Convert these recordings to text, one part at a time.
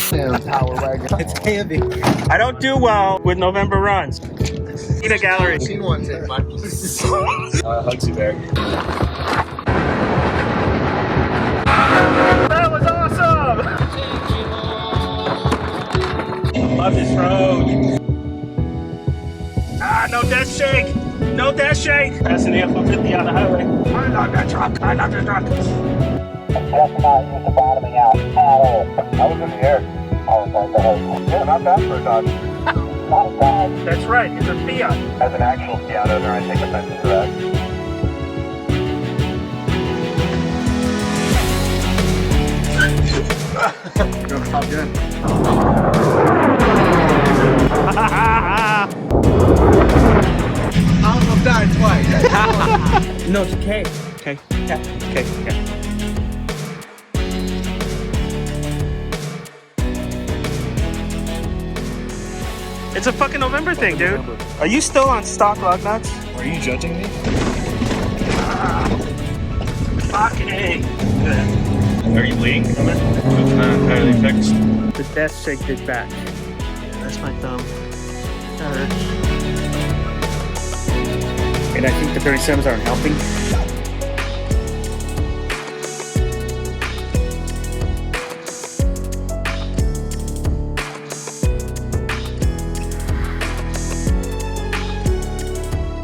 Damn power wagon. It's heavy. I don't do well with November runs. Need a gallery. I've seen one take my Hugsy Bear. That was awesome! Love this road. Ah, no death shake! No death shake! Passing the F-150 on the highway. I love that truck! I love this truck! Just not used to bottoming out at all. I was in the air. I was like, yeah, not bad for a Dodge. Not bad. That's right, it's a Fiat. As an actual Fiat owner, I take offense to that. Go Top Gun. I almost died twice. No, it's a K. K. Yeah. K. Yeah. It's a fucking November thing, dude. Are you still on stock lug nuts? Are you judging me? Fucking A. Are you bleeding from it? It's not entirely fixed. The death shake did back. Yeah, that's my thumb. That hurts. And I think the 37s aren't helping.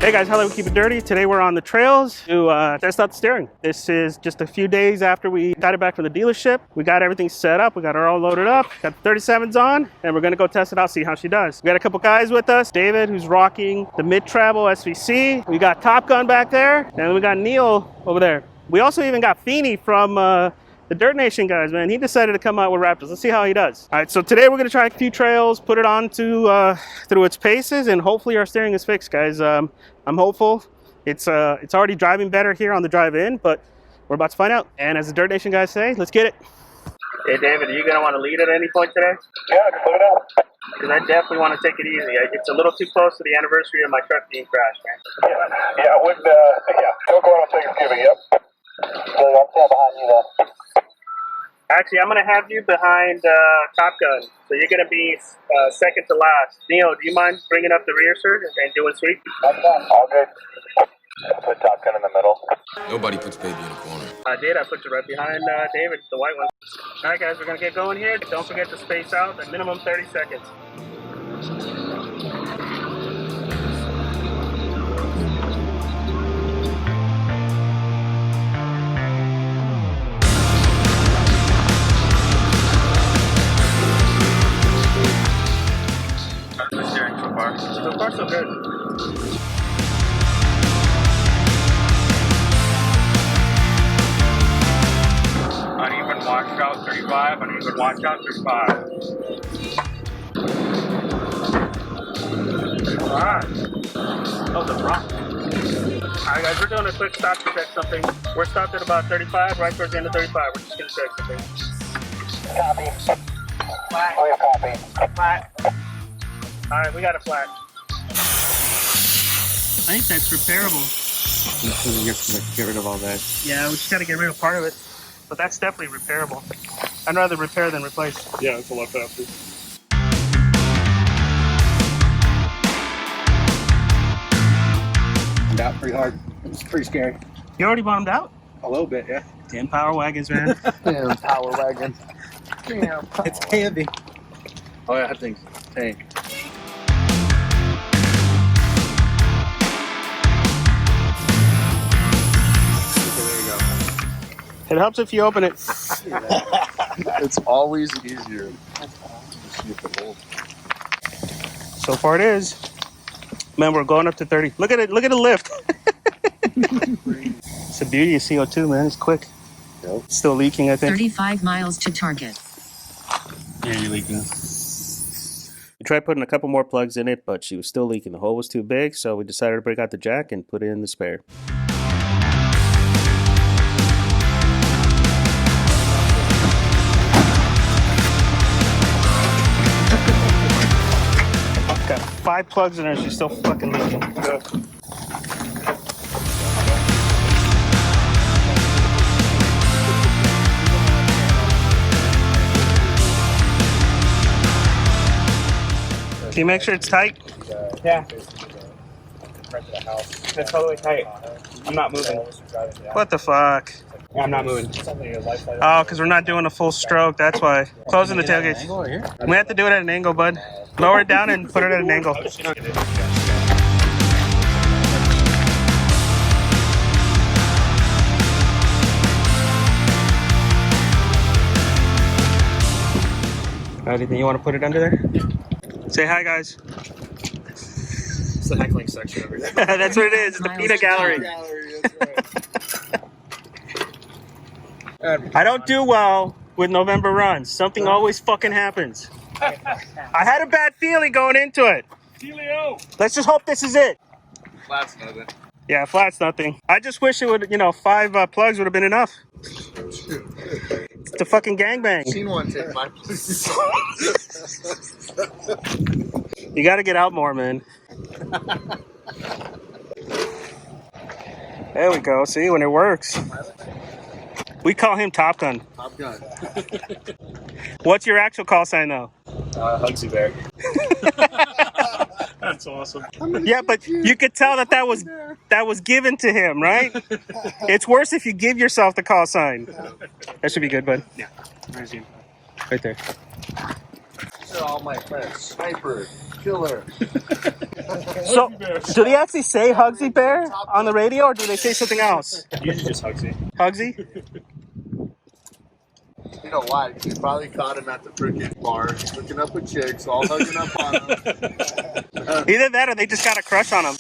Hey guys, how do we keep it dirty? Today we're on the trails to test out the steering. This is just a few days after we got it back from the dealership. We got everything set up, we got her all loaded up, got the 37s on, and we're gonna go test it out, see how she does. We got a couple guys with us. David, who's rocking the mid-travel SVC. We got Top Gun back there, and we got Neil over there. We also even got Feeney from the Dirt Nation guys, man. He decided to come out with Raptors. Let's see how he does. All right, so today we're gonna try a few trails, put it on to through its paces, and hopefully our steering is fixed, guys. I'm hopeful. It's already driving better here on the drive in, but we're about to find out. And as the Dirt Nation guys say, let's get it. Hey David, are you gonna want to lead at any point today? Yeah, I can put it out. Because I definitely want to take it easy. It's a little too close to the anniversary of my truck being crashed, man. Yeah, I would, don't go out on Thanksgiving, yep. So I'll stand behind you then. Actually, I'm gonna have you behind Top Gun, so you're gonna be second to last. Neil, do you mind bringing up the rear, sir, and doing sweep? That's fine, all good. Put Top Gun in the middle. Nobody puts baby in a corner. I did. I put you right behind David, the white one. All right, guys, we're gonna get going here. Don't forget to space out at minimum 30 seconds. So far, so good. Uneven washout 35, uneven washout 35. Alright. Oh, the rock. Alright guys, we're doing a quick stop to check something. We're stopped at about 35, right towards the end of 35. We're just gonna check something. Copy. Flat. Oh, yeah, copy. Flat. Alright, we got a flat. I think that's repairable. Get rid of all that. Yeah, we just gotta get rid of part of it. But that's definitely repairable. I'd rather repair than replace. Yeah, it's a lot faster. I'm out pretty hard. It's pretty scary. You already bottomed out? A little bit, yeah. Damn power wagons, man. Damn power wagon. Damn power. It's heavy. Oh yeah, that thing's tank. It helps if you open it. It's always easier. So far it is. Man, we're going up to 30. Look at it. Look at the lift. It's the beauty of CO2, man. It's quick. Yep. It's still leaking, I think. 35 miles to target. Yeah, you're leaking. We tried putting a couple more plugs in it, but she was still leaking. The hole was too big, so we decided to break out the jack and put it in the spare. Got 5 plugs in her, she's still fucking leaking. you make sure it's tight? Yeah. That's totally tight. I'm not moving. What the fuck? Yeah, I'm not moving. Oh, because we're not doing a full stroke, that's why. Closing the tailgate. We have to do it at an angle, bud. Lower it down and put it at an angle. Anything you want to put it under there? Say hi, guys. It's the heckling section over here. That's what it is. It's the peanut gallery. I don't do well with November runs. Something always fucking happens. I had a bad feeling going into it. Let's just hope this is it. Flat's nothing. Yeah, flat's nothing. I just wish it would, 5 plugs would have been enough. It's a fucking gangbang. Seen one take my place. You gotta get out more, man. There we go. See, when it works. We call him Top Gun. Top Gun. What's your actual call sign, though? Hugsy Bear. That's awesome. Yeah, but you could tell that was given to him, right? It's worse if you give yourself the call sign. That should be good, bud. Yeah. Where's you? Right there. These are all my friends. Sniper, killer. So, do they actually say Hugsy Bear on the radio, or do they say something else? Usually just Hugsy. Hugsy? You know why? You probably caught him at the freaking bar, hooking up with chicks, all hugging up on him. Either that or they just got a crush on him.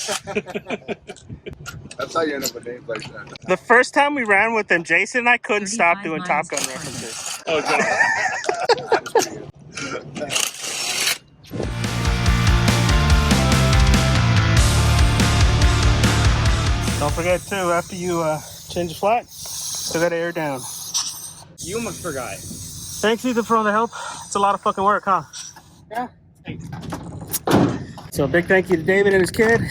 That's how you end up with names like that. The first time we ran with them, Jason and I couldn't stop doing Top Gun references. Oh, God. Don't forget, too, after you change the flat, still got to air down. You almost forgot. Thanks, Ethan, for all the help. It's a lot of fucking work, huh? Yeah. Thanks. So big thank you to David and his kid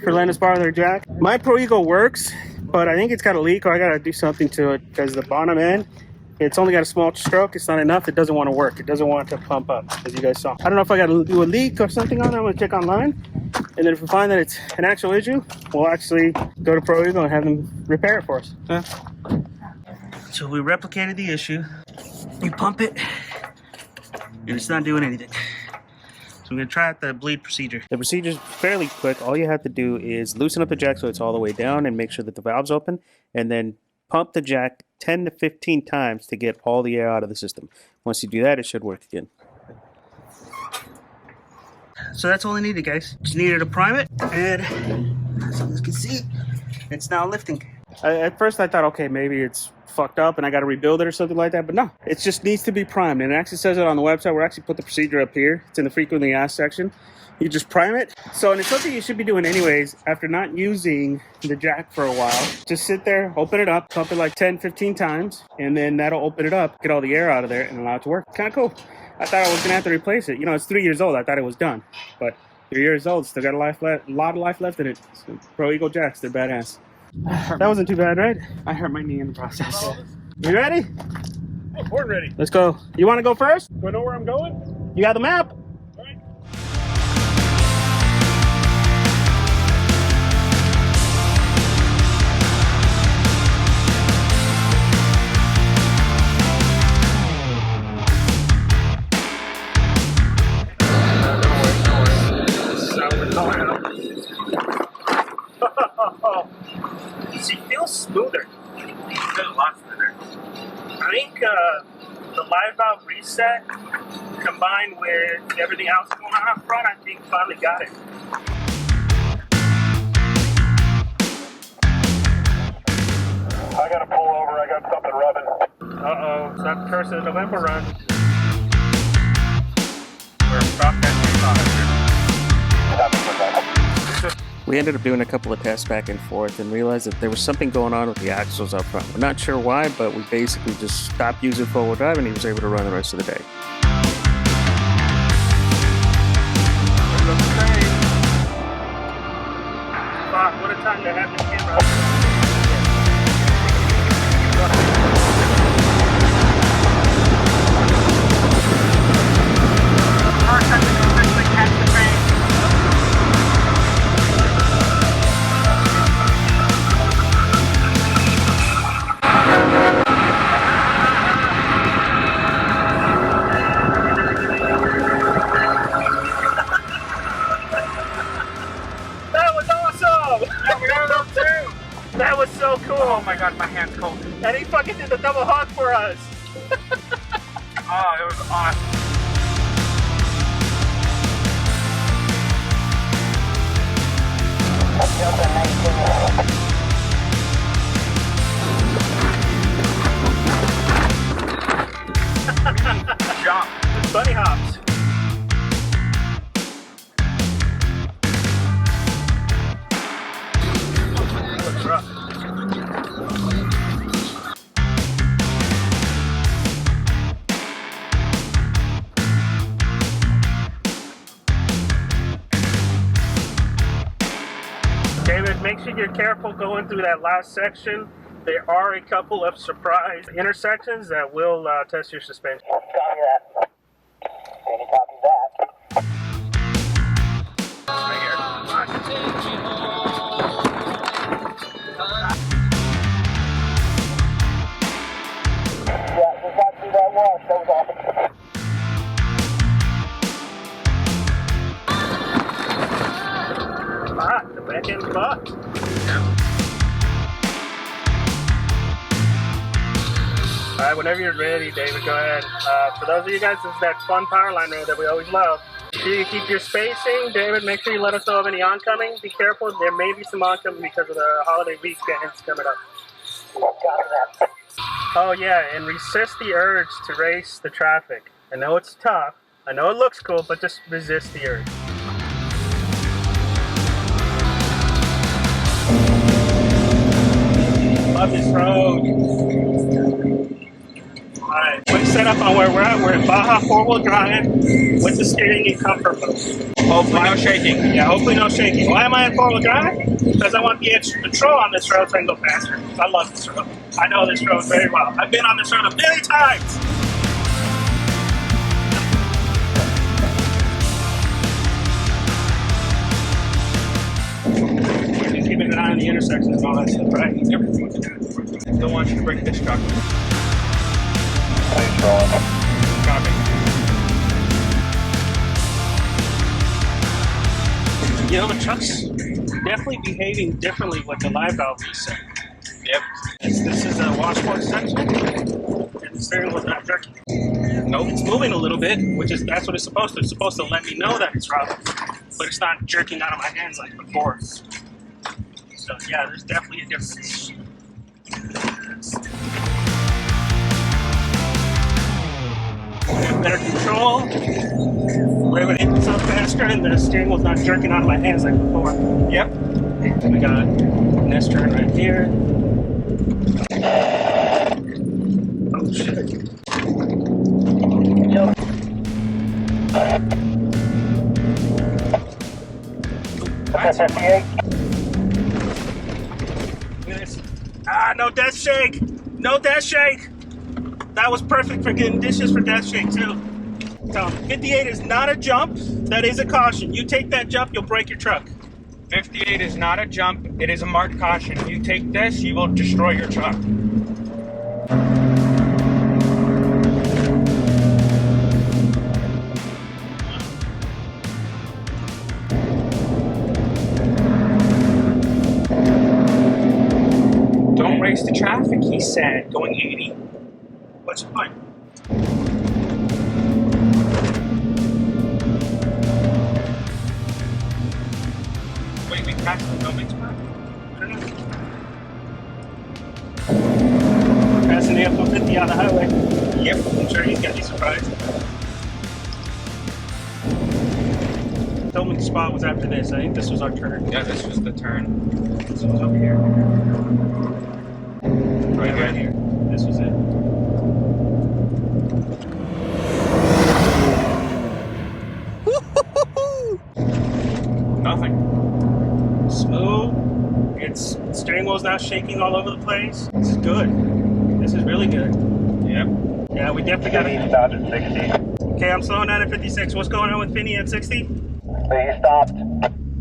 for letting us borrow their jack. My Pro Eagle works, but I think it's got a leak, or I got to do something to it, because the bottom end, it's only got a small stroke. It's not enough. It doesn't want to work. It doesn't want to pump up, as you guys saw. I don't know if I got to do a leak or something on it. I'm going to check online. And then if we find that it's an actual issue, we'll actually go to Pro Eagle and have them repair it for us. Huh? So we replicated the issue. You pump it, and it's not doing anything. So we're gonna try out the bleed procedure. The procedure is fairly quick. All you have to do is loosen up the jack so it's all the way down and make sure that the valve's open, and then pump the jack 10 to 15 times to get all the air out of the system. Once you do that, it should work again. So that's all I needed, guys. Just needed to prime it, and as you can see, it's now lifting. At first I thought, okay, maybe it's fucked up and I got to rebuild it or something like that, but no, it just needs to be primed, and it actually says it on the website. We'll actually put the procedure up here. It's in the frequently asked section. You just prime it. So, and it's something you should be doing anyways after not using the jack for a while. Just sit there, open it up, pump it like 10-15 times, and then that'll open it up, get all the air out of there, and allow it to work. Kind of cool. I thought I was gonna have to replace it. It's 3 years old. I thought it was done, but 3 years old, still got a lot of life left in it. So, Pro Eagle jacks, they're badass. That wasn't too bad, right? I hurt my knee in the process. You ready? We're ready. Let's go. You want to go first? Do I know where I'm going? You got the map? All right. She feels smoother. It's a lot smoother. I think the live valve reset combined with everything else going on up front, I think finally got it. I gotta pull over. I got something rubbing. Uh-oh, it's not the curse of the November run. We're stop that. We ended up doing a couple of tests back and forth and realized that there was something going on with the axles up front. We're not sure why, but we basically just stopped using four-wheel drive and he was able to run the rest of the day. Fuck, what a time to have the camera. First, I can officially catch the train. And he fucking did the double hug for us. Oh, it was awesome. Jump. Bunny hops. Looks rough. David, make sure you're careful going through that last section. There are a couple of surprise intersections that will test your suspension. Copy that. Any copy that? Right here. Yeah, we got through that wall. That was awesome. Ah, the back end fucked. All right, whenever you're ready, David, go ahead. For those of you guys, this is that fun power line road that we always love. Make sure you keep your spacing. David, make sure you let us know of any oncoming. Be careful, there may be some oncoming because of the holiday weekends coming up. Copy that. Oh yeah, and resist the urge to race the traffic. I know it's tough. I know it looks cool, but just resist the urge. Love this road. Alright, quick setup on where we're at. We're in Baja 4-wheel drive with the steering in comfort mode. Hopefully no shaking. Yeah, hopefully no shaking. Why am I in 4-wheel drive? Because I want the extra control on this road so I can go faster. I love this road. I know this road very well. I've been on this road a million times. Just keeping an eye on the intersections and all that stuff, right? Everything's good. Don't want you to break this truck. Thanks, Ron. Copy. You know, the truck's definitely behaving differently with the live valve reset. Yep. This is a washboard section, and the steering wheel's not jerking. Nope. It's moving a little bit, that's what it's supposed to. It's supposed to let me know that it's rough, but it's not jerking out of my hands like before. So yeah, there's definitely a difference. We have better control. We're able to hit this up faster, and the steering wheel's not jerking out of my hands like before. Yep. We got this turn right here. Oh shit. That's 58. Ah, no death shake! No death shake! That was perfect for getting dishes for death shake too. So 58 is not a jump, that is a caution. You take that jump, you'll break your truck. 58 is not a jump. It is a marked caution. If you take this, you will destroy your truck. Don't race the traffic, he said, going 80. What's the point? Wait, we passed the building spot? Passing the F-150 on the highway. Yep. I'm sure he's gonna be surprised. Told me the spot was after this. I think this was our turn. Yeah, this was the turn. This was over here. Right here. This was it. Nothing. Smooth. Its steering wheel's not shaking all over the place. This is good. This is really good. Yep. Yeah, we definitely got He to. stopped at 60. Okay, I'm slowing down at 56. What's going on with Finney at 60? He stopped.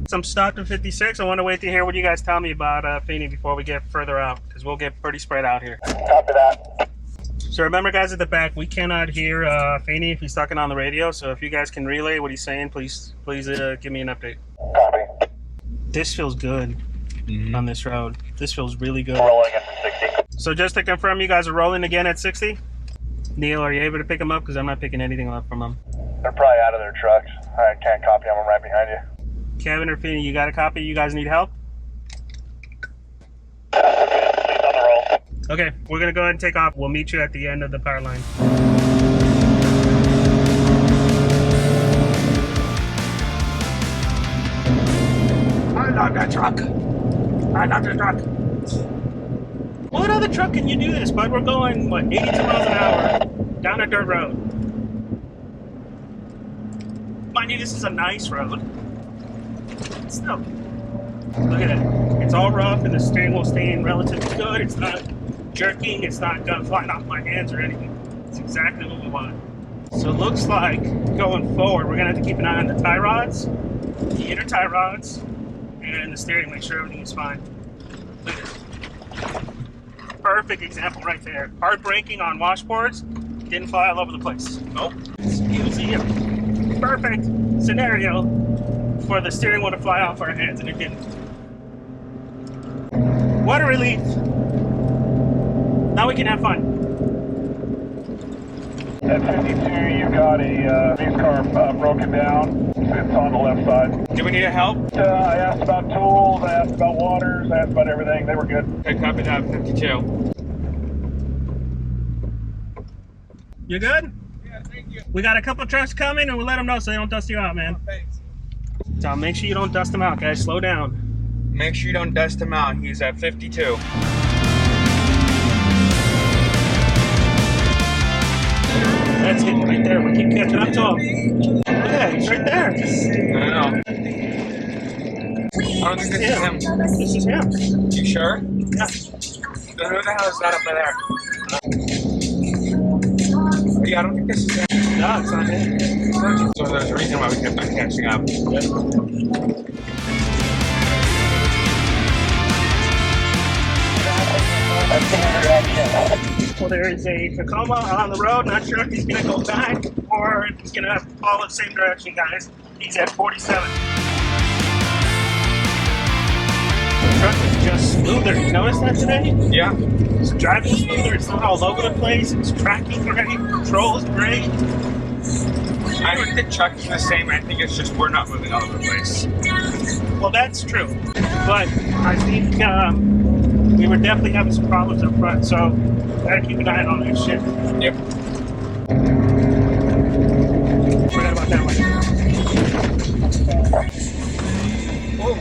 So I'm stopped at 56. I want to wait to hear what you guys tell me about Finney before we get further out, because we'll get pretty spread out here. Copy that. So remember, guys, at the back, we cannot hear Finney if he's talking on the radio. So if you guys can relay what he's saying, please give me an update. Copy. This feels good on this road. This feels really good. Rolling at 60. So just to confirm, you guys are rolling again at 60? Neil, are you able to pick them up? Because I'm not picking anything up from them. They're probably out of their trucks. I can't copy them. I'm right behind you. Kevin or Feeney, you got a copy? You guys need help? He's on the roll. Okay, we're gonna go ahead and take off. We'll meet you at the end of the power line. I love that truck. I love the truck. What other truck can you do this? But we're going, what, 82 miles an hour down a dirt road. Mind you, this is a nice road. Still, look at it. It's all rough and the steering wheel staying relatively good. It's not jerking. It's not flying off my hands or anything. It's exactly what we want. So it looks like going forward, we're gonna have to keep an eye on the tie rods, the inner tie rods, and the steering, make sure everything is fine. Look at this. Perfect example right there. Hard braking on washboards, didn't fly all over the place. Nope. It's usually a perfect scenario for the steering wheel to fly off our hands, and it didn't. What a relief. Now we can have fun. At 52, you've got a race car broken down. It's on the left side. Do we need help? I asked about tools, I asked about waters, I asked about everything. They were good. Okay, copy that, 52. You good? Yeah, thank you. We got a couple trucks coming, and we'll let them know so they don't dust you out, man. Thanks. So make sure you don't dust them out, guys. Slow down. Make sure you don't dust him out. He's at 52. That's it right there. We keep catching up to him. Yeah, he's right there. I know. I don't think this is him. This is him. You sure? Yeah. Then who the hell is that up there? Yeah, I don't think this is him. No, it's not him. So there's a reason why we kept on catching up. Well, there is a Tacoma on the road. Not sure if he's going to go back or if he's going to follow the same direction, guys. He's at 47. The truck is just smoother. You notice that today? Yeah. It's driving smoother. It's not all over the place. It's tracking great. Control's great. I think the truck is the same. I think it's just we're not moving all over the place. Well, that's true. But I think we were definitely having some problems up front, so gotta keep an eye on that shit. Yep. Forgot about that one. Whoa.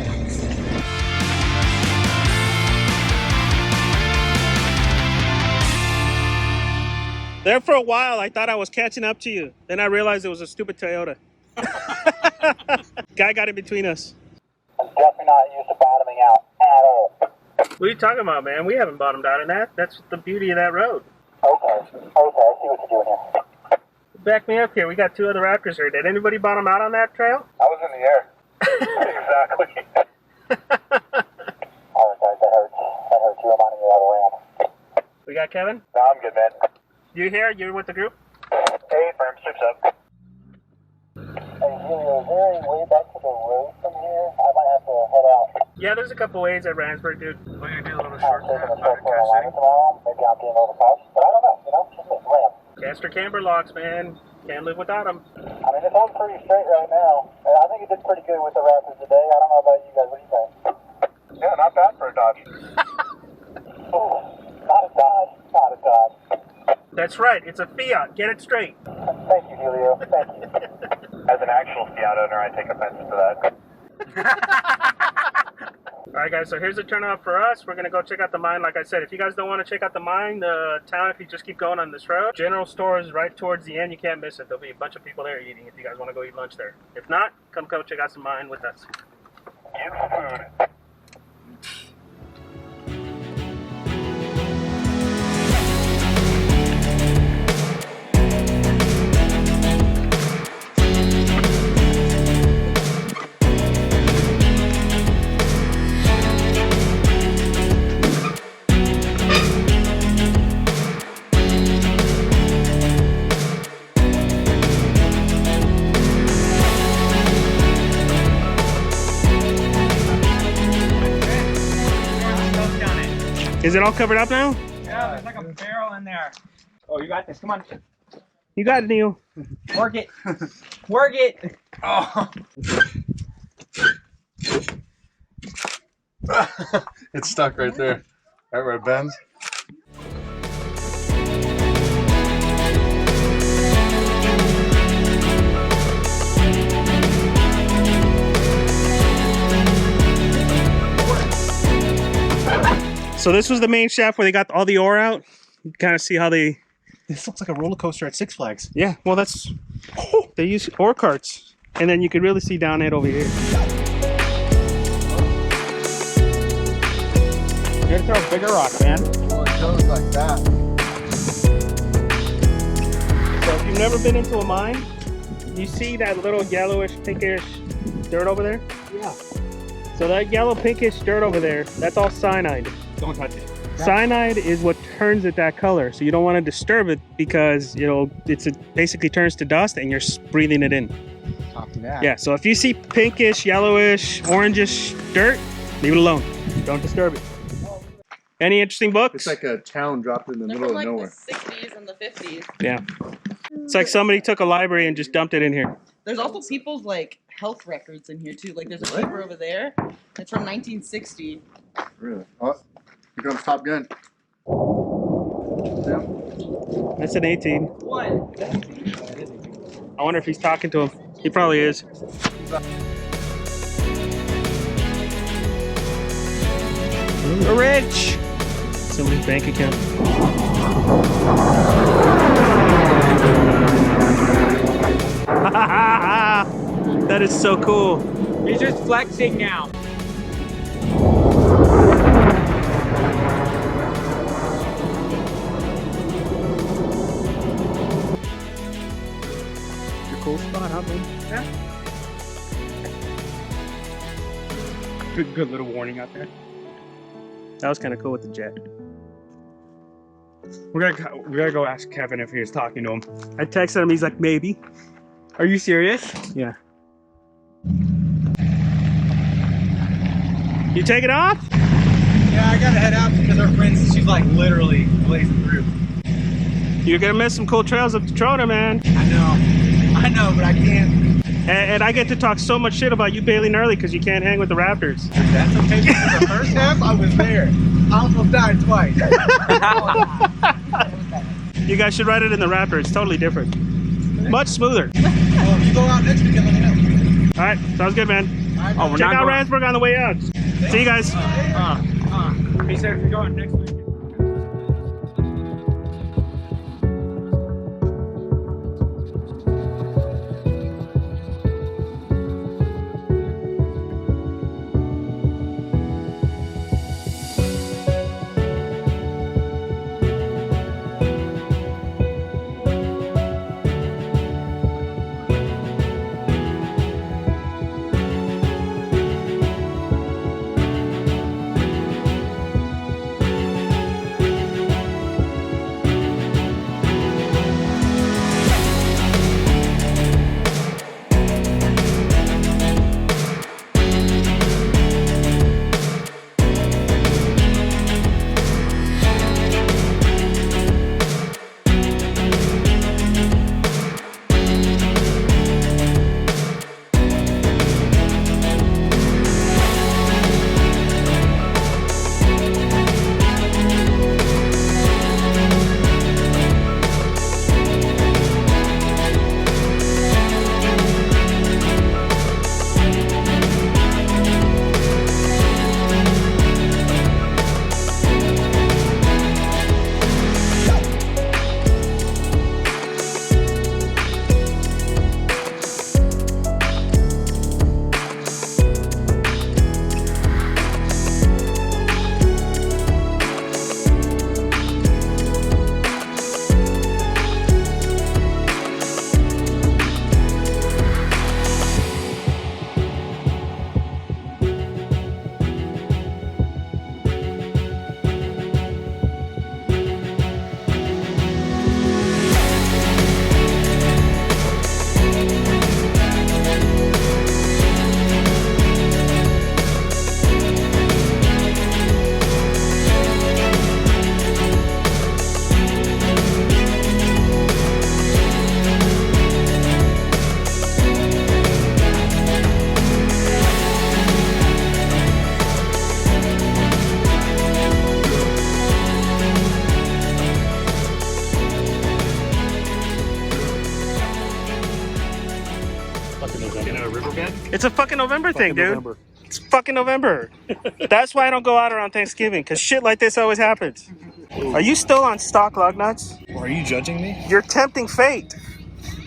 There for a while, I thought I was catching up to you. Then I realized it was a stupid Toyota. Guy got in between us. I'm definitely not used to bottoming out at all. What are you talking about, man? We haven't bottomed out in that. That's the beauty of that road. Okay, I see what you're doing here. Back me up here. We got two other Raptors here. Did anybody bottom out on that trail? I was in the air. Exactly. Oh, guys, that hurts. That hurts. You reminded me of the ramp. We got Kevin. No, I'm good, man. You here? You with the group? Hey, firm, 6 up. Hey, Julio, is there a way back to the road from here? I might have to head out. Yeah, there's a couple ways at Ransburg, dude. We're gonna do a little I'm short taking the cut. truck for a line tomorrow. Maybe I'm getting overpriced, but I don't know. You know, just a ramp. Caster camber locks, man. Can't live without them. I mean, it's holding pretty straight right now. And I think it did pretty good with the Raptors today. I don't know about you guys. What do you think? Yeah, not bad for a Dodge. Ooh, not a Dodge. Not a Dodge. That's right. It's a Fiat. Get it straight. Thank you, Julio. Thank you. As an actual Fiat owner, I take offense to that. All right, guys. So here's the turnoff for us. We're going to go check out the mine. Like I said, if you guys don't want to check out the mine, the town, if you just keep going on this road, general store is right towards the end. You can't miss it. There'll be a bunch of people there eating if you guys want to go eat lunch there. If not, come check out some mine with us. Use food. Is it all covered up now? Yeah, There's like a barrel in there. Oh, you got this. Come on. You got it, Neil. Work it. Work it. Oh. It's stuck right there. Right where it bends. So this was the main shaft where they got all the ore out. You kind of see how they... This looks like a roller coaster at Six Flags. Yeah, well that's... They use ore carts. And then you could really see down it over here. You gotta throw a bigger rock, man. Well, it goes like that. So if you've never been into a mine, you see that little yellowish, pinkish dirt over there? Yeah. So that yellow, pinkish dirt over there, that's all cyanide. Don't touch it. Cyanide is what turns it that color. So you don't want to disturb it because, you know, basically turns to dust and you're breathing it in. Copy that. Yeah, so if you see pinkish, yellowish, orangish dirt, leave it alone. Don't disturb it. Any interesting books? It's like a town dropped in the They're middle from of like nowhere. the 60s and the 50s. Yeah. It's like somebody took a library and just dumped it in here. There's also people's like health records in here too. Like there's a paper over there. It's from 1960. Really? Oh, here comes Top Gun. That's an 18. What? I wonder if he's talking to him. He probably is. We're rich! Somebody's bank account. That is so cool. He's just flexing now. It's a cool spot, huh, man? Good little warning out there. That was kind of cool with the jet. We gotta go ask Kevin if he was talking to him. I texted him, he's like, maybe. Are you serious? Yeah. You take it off? Yeah, I gotta head out because our friends, she's like literally blazing through. You're gonna miss some cool trails up to Trona, man. I know, but I can't. And I get to talk so much shit about you bailing early because you can't hang with the Raptors. That's okay. Because the first half, I was there. I almost died twice. You guys should ride it in the Raptor. It's totally different. Much smoother. Well, if you go out next weekend, let me know. All right, sounds good, man. Oh, we're Check not out going. Ransburg on the way out. See you guys. He said if you're going next week. Fucking November. In a riverbed? It's a fucking November thing, dude. November. It's fucking November. That's why I don't go out around Thanksgiving, because shit like this always happens. Are you still on stock lug nuts? Are you judging me? You're tempting fate.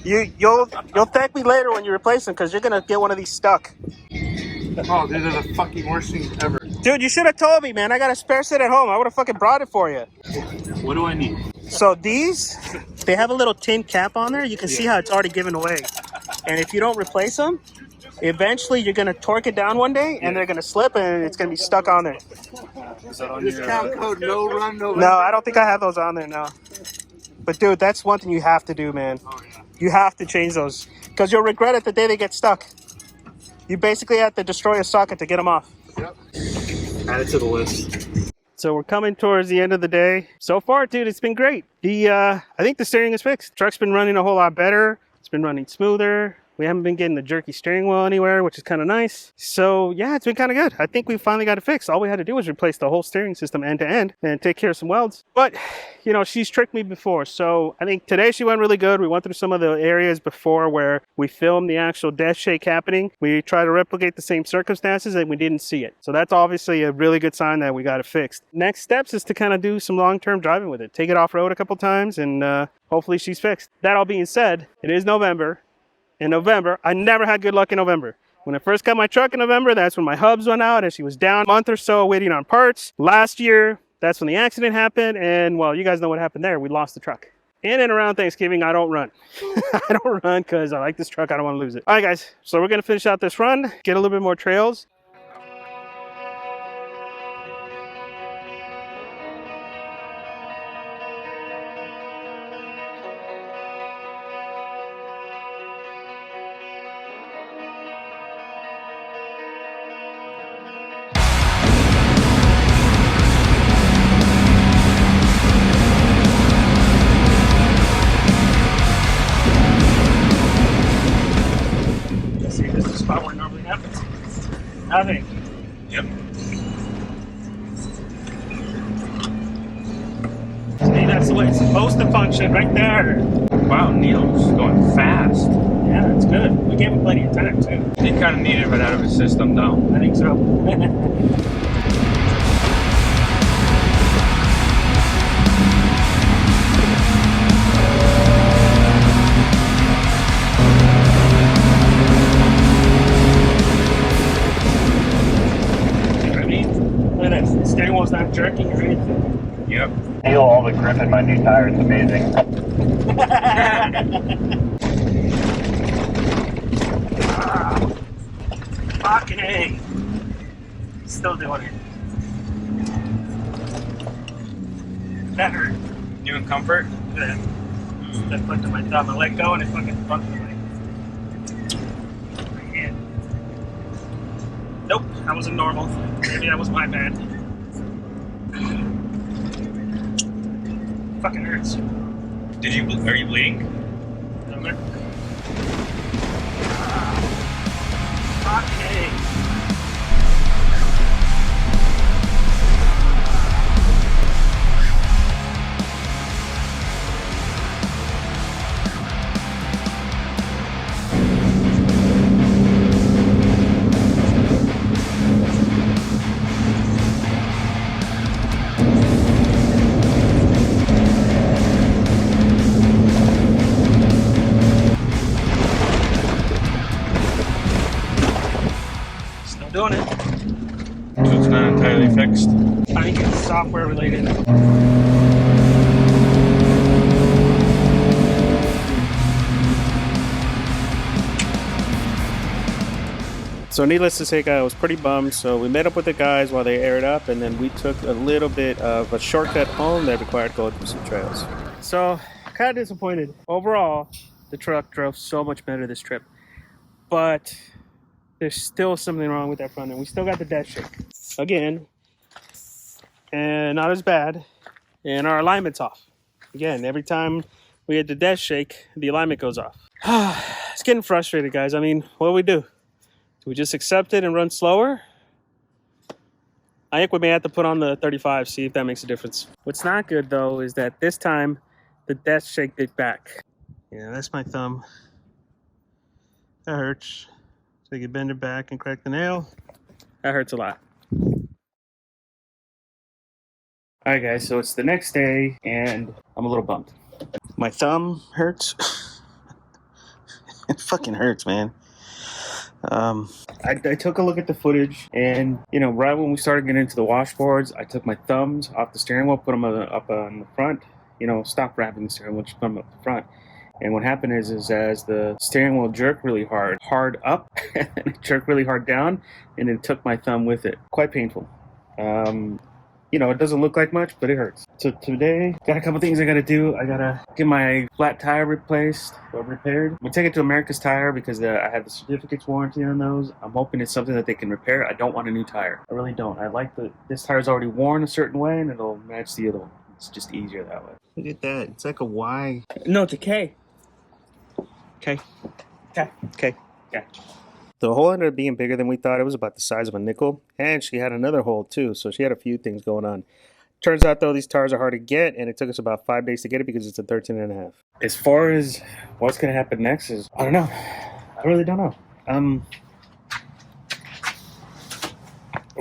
You'll thank me later when you replace them, because you're gonna get one of these stuck. Oh, these are the fucking worst things ever. Dude, you should have told me, man. I got a spare set at home. I would have fucking brought it for you. What do I need? So these, they have a little tin cap on there. You can see how it's already given away. And if you don't replace them, eventually you're gonna torque it down one day, and they're gonna slip, and it's gonna be stuck on there. Is that on Discount code no run November. No, I don't think I have those on there now. But dude, that's one thing you have to do, man. Oh, yeah. You have to change those, because you'll regret it the day they get stuck. You basically have to destroy a socket to get them off. Yep. Add it to the list. So we're coming towards the end of the day. So far, dude, it's been great. I think the steering is fixed. Truck's been running a whole lot better. It's been running smoother. We haven't been getting the jerky steering wheel anywhere, which is kind of nice. So yeah, it's been kind of good. I think we finally got it fixed. All we had to do was replace the whole steering system end to end and take care of some welds. But, you know, she's tricked me before. So I think today she went really good. We went through some of the areas before where we filmed the actual death shake happening. We tried to replicate the same circumstances and we didn't see it. So that's obviously a really good sign that we got it fixed. Next steps is to kind of do some long-term driving with it. Take it off-road a couple times and hopefully she's fixed. That all being said, it is November. In November, I never had good luck in November. When I first got my truck in November, that's when my hubs went out and she was down a month or so waiting on parts. Last year, that's when the accident happened, and well, you guys know what happened there. We lost the truck. In and around Thanksgiving, I don't run. I don't run because I like this truck. I don't want to lose it. All right, guys, so we're going to finish out this run, get a little bit more trails. See, this is the spot where it normally happens. Nothing. Yep. See, that's the way it's supposed to function, right there. Wow, Neil's going fast. Yeah, that's good. We gave him plenty of time, too. He kind of needed it out of his system, though. I think so. Look at this. The steering wheel's not jerking or anything. Yep. Feel all the grip in my new tire. It's amazing. Fucking A. Still doing it. That hurt. You in comfort? Yeah. That fucked up my thumb. I let go and it fucking fucked my hand. Nope, that wasn't normal. Maybe that was my bad. Fucking hurts. Are you bleeding? Okay. Still doing it. So it's not entirely fixed. I think it's software related. So needless to say, I was pretty bummed. So we met up with the guys while they aired up, and then we took a little bit of a shortcut home that required going through some trails. So kind of disappointed. Overall, the truck drove so much better this trip, but there's still something wrong with that front end. We still got the death shake again, and not as bad, and our alignment's off. Again, every time we get the death shake, the alignment goes off. It's getting frustrated, guys. I mean, what do we do? Do we just accept it and run slower? I think we may have to put on the 35, see if that makes a difference. What's not good, though, is that this time the death shake did back. Yeah, that's my thumb. That hurts. So you bend it back and crack the nail. That hurts a lot. All right, guys, so it's the next day, and I'm a little bummed. My thumb hurts. It fucking hurts, man. I took a look at the footage, and you know, right when we started getting into the washboards, I took my thumbs off the steering wheel, put them up on the front. You know, stop wrapping the steering wheel, just put them up the front. And what happened is as the steering wheel jerked really hard up, and it jerked really hard down, and it took my thumb with it. Quite painful. You know, it doesn't look like much, but it hurts. So today, got a couple things I gotta do. I gotta get my flat tire replaced or repaired. I'm gonna take it to America's Tire because I have the certificates warranty on those. I'm hoping it's something that they can repair. I don't want a new tire. I really don't. I like this tire's already worn a certain way, and it'll match the other one. It's just easier that way. Look at that. It's like a Y. No, it's a K. Okay. Okay. Okay. Yeah. The hole ended up being bigger than we thought. It was about the size of a nickel. And she had another hole too. So she had a few things going on. Turns out though, these tires are hard to get, and it took us about 5 days to get it because it's a 13.5. As far as what's going to happen next is, I don't know. I really don't know. I'm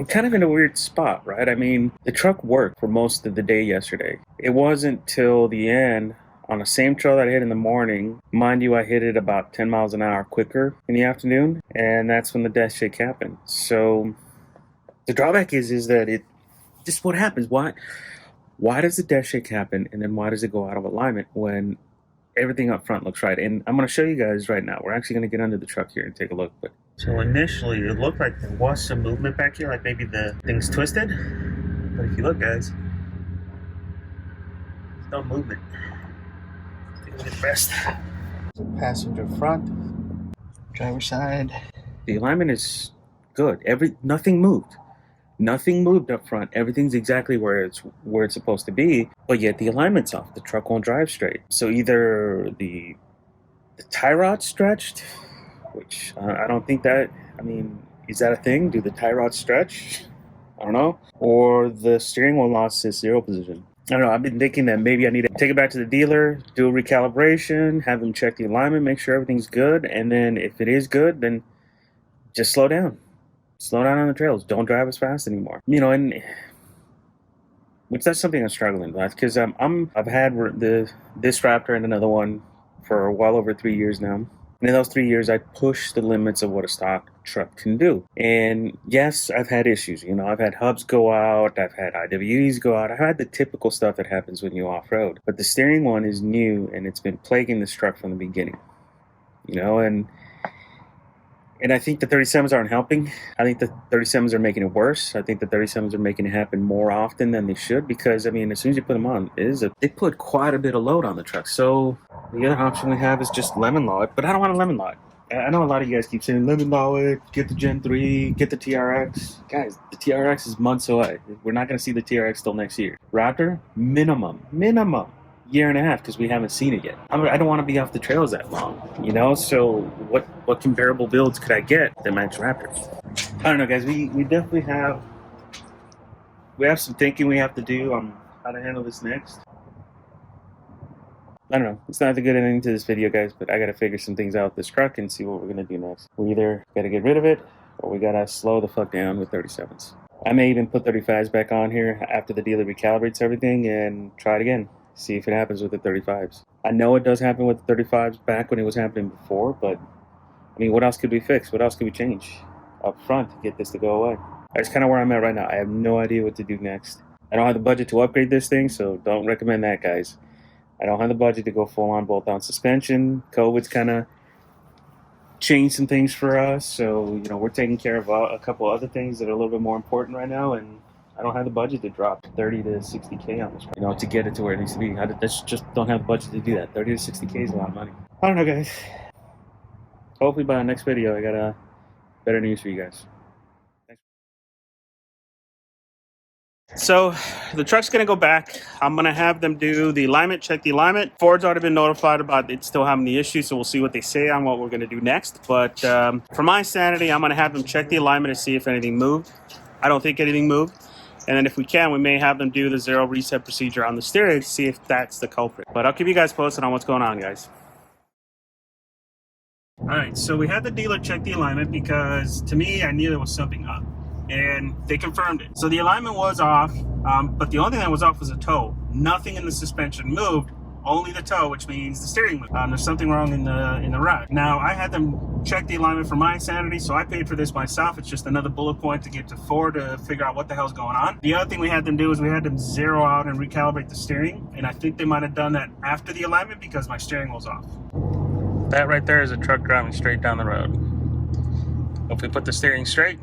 kind of in a weird spot, right? I mean, the truck worked for most of the day yesterday. It wasn't till the end on the same trail that I hit in the morning. Mind you, I hit it about 10 miles an hour quicker in the afternoon, and that's when the death shake happened. So the drawback is that it just what happens. Why does the death shake happen, and then why does it go out of alignment when everything up front looks right? And I'm going to show you guys right now. We're actually going to get under the truck here and take a look. But so initially, it looked like there was some movement back here, like maybe the thing's twisted. But if you look, guys, there's no movement. Take a look at the rest. So passenger front, driver side. The alignment is good. Nothing moved. Nothing moved up front. Everything's exactly where it's supposed to be, but yet the alignment's off. The truck won't drive straight. So either the tie rod's stretched, which I don't think that. I mean, is that a thing? Do the tie rods stretch? I don't know. Or the steering wheel lost its zero position. I don't know. I've been thinking that maybe I need to take it back to the dealer, do a recalibration, have them check the alignment, make sure everything's good, and then if it is good, then just slow down. Slow down on the trails. Don't drive as fast anymore. You know, and which that's something I'm struggling with because I've had this Raptor and another one for well over 3 years now. And in those 3 years, I pushed the limits of what a stock truck can do. And yes, I've had issues. You know, I've had hubs go out. I've had IWEs go out. I've had the typical stuff that happens when you off-road. But the steering one is new, and it's been plaguing this truck from the beginning. You know, and I think the 37s aren't helping. I think the 37s are making it worse. I think the 37s are making it happen more often than they should because, I mean, as soon as you put them on, they put quite a bit of load on the truck. So the other option we have is just lemon law it, but I don't want to lemon law it. I know a lot of you guys keep saying lemon law it, get the Gen 3, get the TRX. Guys, the TRX is months away. We're not going to see the TRX till next year. Raptor, minimum. Year and a half because we haven't seen it yet. I don't want to be off the trails that long, you know. So what comparable builds could I get that match Raptors? I don't know, guys. We definitely have some thinking we have to do on how to handle this next. I don't know. It's not the good ending to this video, guys, but I got to figure some things out with this truck and see what we're gonna do next. We either got to get rid of it or we got to slow the fuck down with 37s. I may even put 35s back on here after the dealer recalibrates everything and try it again. See if it happens with the 35s. I know it does happen with the 35s back when it was happening before, but I mean, what else could we fix? What else could we change up front to get this to go away? That's kind of where I'm at right now. I have no idea what to do next. I don't have the budget to upgrade this thing, so don't recommend that, guys. I don't have the budget to go full-on bolt-on suspension. COVID's kind of changed some things for us, so you know we're taking care of a couple other things that are a little bit more important right now, and I don't have the budget to drop 30 to 60K on this, you know, to get it to where it needs to be. I just don't have the budget to do that. 30 to 60K is a lot of money. I don't know, guys. Hopefully by the next video, I got better news for you guys. Thanks. So the truck's going to go back. I'm going to have them do the alignment, check the alignment. Ford's already been notified about it still having the issue, so we'll see what they say on what we're going to do next. But for my sanity, I'm going to have them check the alignment and see if anything moved. I don't think anything moved. And then if we can, we may have them do the zero reset procedure on the steering to see if that's the culprit. But I'll keep you guys posted on what's going on, guys. All right, so we had the dealer check the alignment because to me, I knew there was something up, and they confirmed it. So the alignment was off, but the only thing that was off was the toe. Nothing in the suspension moved, only the toe, which means the steering wheel. There's something wrong in the rack. Now, I had them check the alignment for my insanity, so I paid for this myself. It's just another bullet point to get to Ford to figure out what the hell's going on. The other thing we had them do is we had them zero out and recalibrate the steering, and I think they might have done that after the alignment because my steering wheel's off. That right there is a truck driving straight down the road. If we put the steering straight,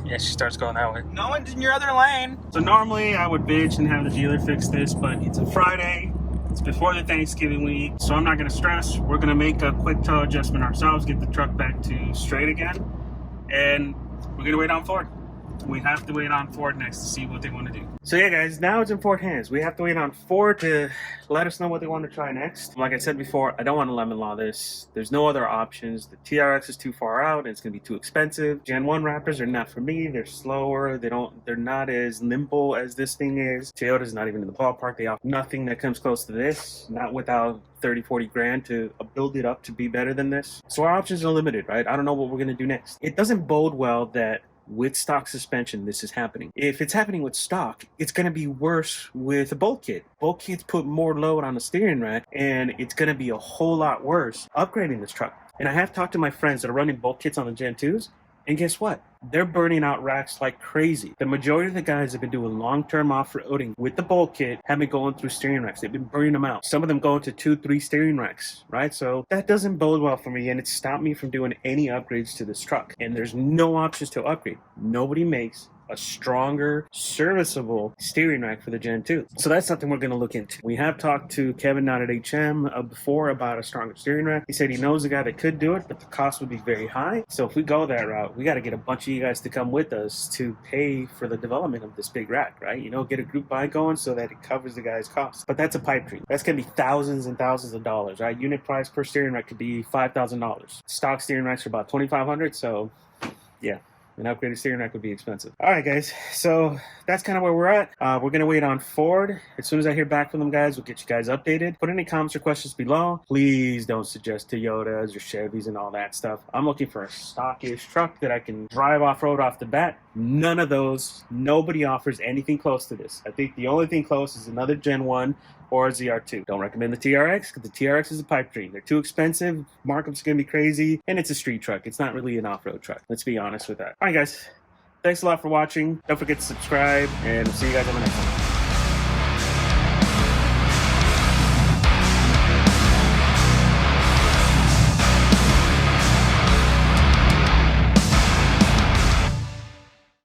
yeah, she starts going that way. No one's in your other lane. So normally I would bitch and have the dealer fix this, but it's a Friday. It's before the Thanksgiving week, so I'm not gonna stress. We're gonna make a quick toe adjustment ourselves, get the truck back to straight again, and we're gonna wait on Ford. We have to wait on Ford next to see what they want to do. So yeah, guys, now it's in Ford hands. We have to wait on Ford to let us know what they want to try next. Like I said before, I don't want to lemon law this. There's no other options. The TRX is too far out, and it's going to be too expensive. Gen 1 Raptors are not for me. They're slower. They're not as nimble as this thing is. Toyota's not even in the ballpark. They offer nothing that comes close to this. Not without 30, 40 grand to build it up to be better than this. So our options are limited, right? I don't know what we're going to do next. It doesn't bode well that with stock suspension this is happening. If it's happening with stock, it's going to be worse with a bolt kit. Bolt kits put more load on the steering rack, and it's going to be a whole lot worse upgrading this truck. And I have talked to my friends that are running bolt kits on the Gen 2s, and guess what? They're burning out racks like crazy. The majority of the guys that have been doing long-term off-roading with the bolt kit have been going through steering racks. They've been burning them out. Some of them going to 2-3 steering racks, right? So that doesn't bode well for me, and it stopped me from doing any upgrades to this truck. And there's no options to upgrade. Nobody makes a stronger, serviceable steering rack for the Gen 2. So that's something we're going to look into. We have talked to Kevin down at HM before about a stronger steering rack. He said he knows a guy that could do it, but the cost would be very high. So if we go that route, we got to get a bunch of you guys to come with us to pay for the development of this big rack, right? You know, get a group buy going so that it covers the guy's costs. But that's a pipe dream. That's going to be thousands and thousands of dollars, right? Unit price per steering rack could be $5,000. Stock steering racks are about $2,500, so yeah. An upgraded steering rack would be expensive. All right, guys. So that's kind of where we're at. We're going to wait on Ford. As soon as I hear back from them, guys, we'll get you guys updated. Put any comments or questions below. Please don't suggest Toyotas or Chevys and all that stuff. I'm looking for a stockish truck that I can drive off-road off the bat. None of those. Nobody offers anything close to this. I think the only thing close is another Gen 1 or a ZR2. Don't recommend the TRX because the TRX is a pipe dream. They're too expensive, markup's gonna be crazy, and it's a street truck. It's not really an off-road truck. Let's be honest with that. All right, guys. Thanks a lot for watching. Don't forget to subscribe, and see you guys on the next one.